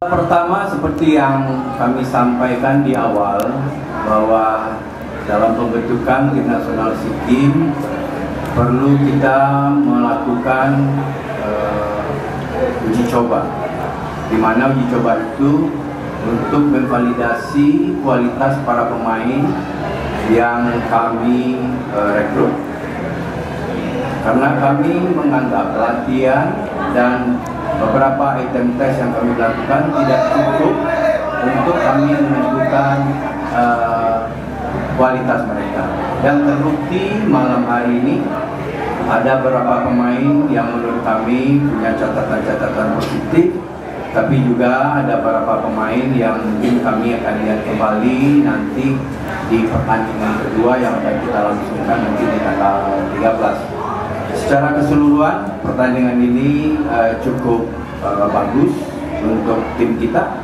Pertama, seperti yang kami sampaikan di awal, bahwa dalam pembentukan tim nasional SEA Games perlu kita melakukan uji coba, di mana uji coba itu untuk memvalidasi kualitas para pemain yang kami rekrut. Karena kami menganggap latihan dan beberapa item tes yang kami lakukan tidak cukup untuk kami menentukan kualitas mereka. Dan terbukti malam hari ini ada beberapa pemain yang menurut kami punya catatan-catatan positif, tapi juga ada beberapa pemain yang mungkin kami akan lihat kembali nanti di pertandingan kedua yang akan kita langsungkan nanti di tanggal 13. Secara keseluruhan pertandingan ini cukup bagus untuk tim kita,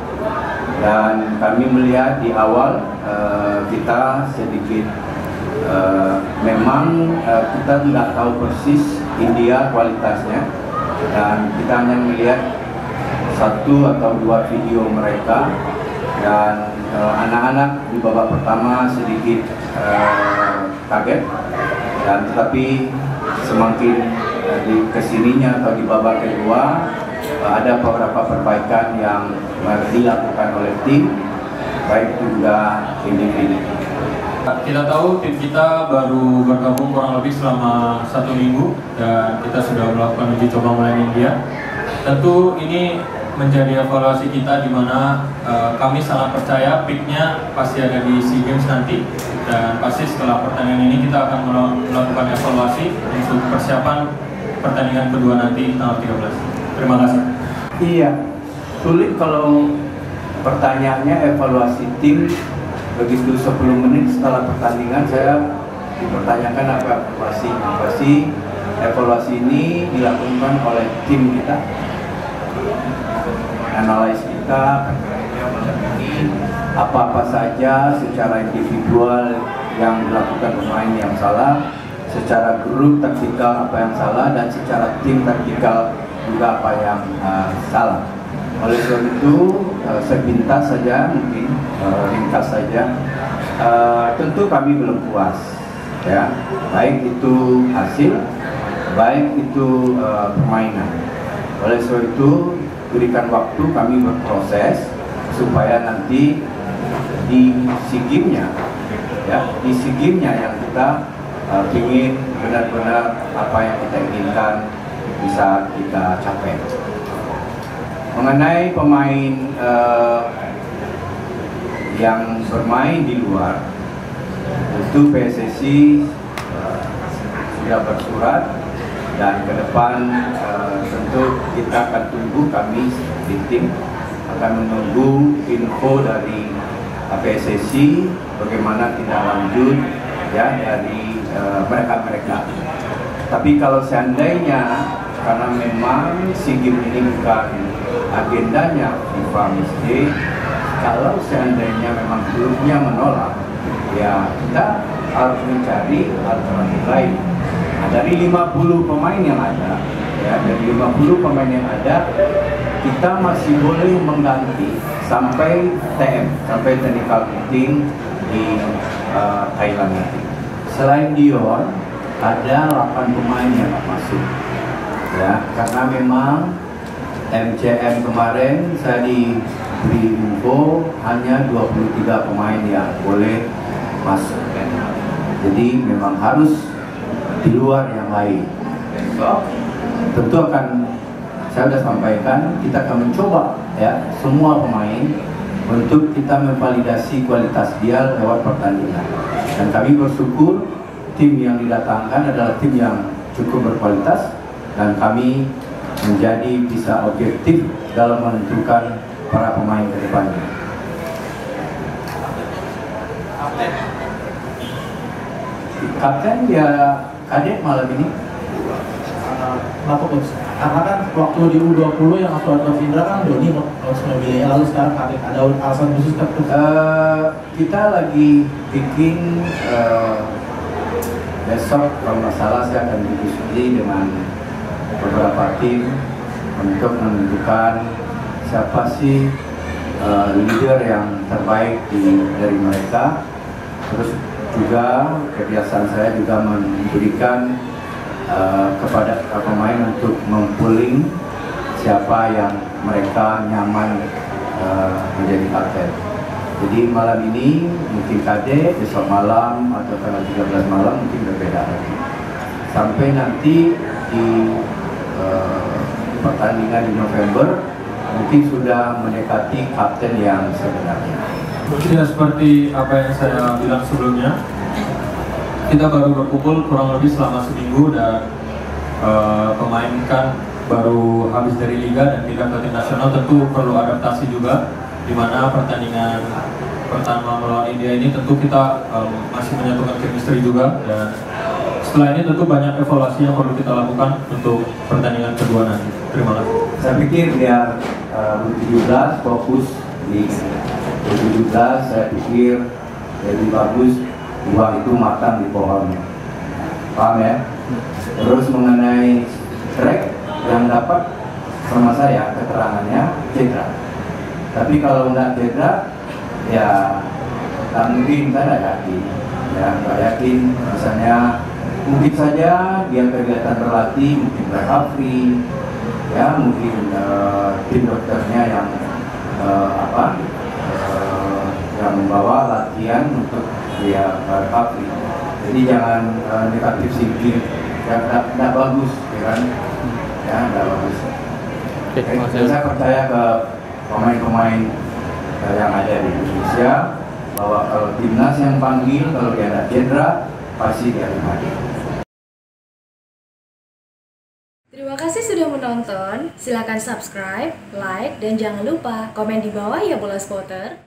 dan kami melihat di awal kita sedikit memang kita tidak tahu persis India kualitasnya, dan kita hanya melihat satu atau dua video mereka, dan anak-anak di babak pertama sedikit kaget, dan tetapi semakin di kesininya atau di babak kedua ada beberapa perbaikan yang dilakukan oleh tim, baik juga individu. Kita tahu tim kita baru bergabung kurang lebih selama 1 minggu dan kita sudah melakukan uji coba melawan India. Tentu ini menjadi evaluasi kita, di mana kami sangat percaya peaknya pasti ada di SEA Games nanti, dan pasti setelah pertandingan ini kita akan melakukan evaluasi untuk persiapan pertandingan kedua nanti tanggal 13. Terima kasih. Iya, sulit kalau pertanyaannya evaluasi tim begitu 10 menit setelah pertandingan saya dipertanyakan apa evaluasi. Evaluasi ini dilakukan oleh tim kita, analis kita, mendampingi apa-apa saja secara individual yang dilakukan pemain yang salah, secara grup taktikal apa yang salah, dan secara tim taktikal juga apa yang salah. Oleh sebab itu sepintas saja, mungkin ringkas saja, tentu kami belum puas, ya, baik itu hasil, baik itu permainan. Oleh sebab itu berikan waktu kami berproses supaya nanti di SEA Games-nya, ya, di SEA Games-nya yang kita ingin benar-benar apa yang kita inginkan bisa kita capai. Mengenai pemain yang bermain di luar, itu PSSI sudah bersurat, dan ke depan tentu kita akan tunggu, kami di tim akan menunggu info dari PSSI bagaimana tindak lanjut, ya, dari mereka. Tapi kalau seandainya karena memang SEA Games ini bukan agendanya FIFA matchday, kalau seandainya memang klubnya menolak, ya kita harus mencari alternatif lain. Nah, dari 50 pemain yang ada, ya, dari 50 pemain yang ada, kita masih boleh mengganti sampai TM, sampai technical meeting di Thailand nanti. Selain Dion, ada 8 pemain yang masuk, ya, karena memang MCM kemarin saya diberi info hanya 23 pemain yang boleh masuk, ya. Jadi memang harus di luar yang lain. So, tentu akan saya sudah sampaikan, kita akan mencoba, ya, semua pemain untuk kita memvalidasi kualitas dia lewat pertandingan. Dan kami bersyukur tim yang didatangkan adalah tim yang cukup berkualitas, dan kami menjadi bisa objektif dalam menentukan para pemain ke depannya. Kapten ya Kadek malam ini. Kenapa coach? Karena kan waktu di U20 yang Aswan Indra kan Doni harus memilihnya, lalu sekarang Kadek, ada alasan khusus kan? Kita lagi bikin besok kalau nggak salah saya akan berdiskusi dengan beberapa tim untuk menentukan siapa sih leader yang terbaik dari mereka. Terus juga kebiasaan saya juga memberikan kepada pemain untuk mempooling siapa yang mereka nyaman menjadi kapten. Jadi malam ini mungkin KD, besok malam atau tanggal 13 malam mungkin berbeda lagi. Sampai nanti di pertandingan di November mungkin sudah mendekati kapten yang sebenarnya. Ya, seperti apa yang saya bilang sebelumnya, kita baru berkumpul kurang lebih selama seminggu dan pemain kan baru habis dari liga dan pindah ke tim nasional, tentu perlu adaptasi juga, di mana pertandingan pertama melawan India ini tentu kita masih menyatukan chemistry juga, dan setelah ini tentu banyak evaluasi yang perlu kita lakukan untuk pertandingan kedua nanti. Terima kasih. Saya pikir biar U17 fokus di U17, saya pikir lebih bagus buah itu matang di pohonnya. Paham ya? Terus mengenai track yang dapat sama saya keterangannya cedera. Tapi kalau nggak cedera, ya tak mungkin, saya nggak yakin. Ya nggak yakin, misalnya mungkin saja dia kegiatan berlatih, mungkin recovery, ya mungkin tim dokternya yang yang membawa latihan untuk dia recovery. Jadi jangan negatif thinking, tidak bagus, ya kan? Ya, tidak bagus. Dan saya percaya ke pemain-pemain yang ada di Indonesia bahwa kalau timnas yang panggil, kalau dia ada cedera, pasti dia akan hadir. Terima kasih sudah menonton. Silakan subscribe, like, dan jangan lupa komen di bawah ya bola spotter.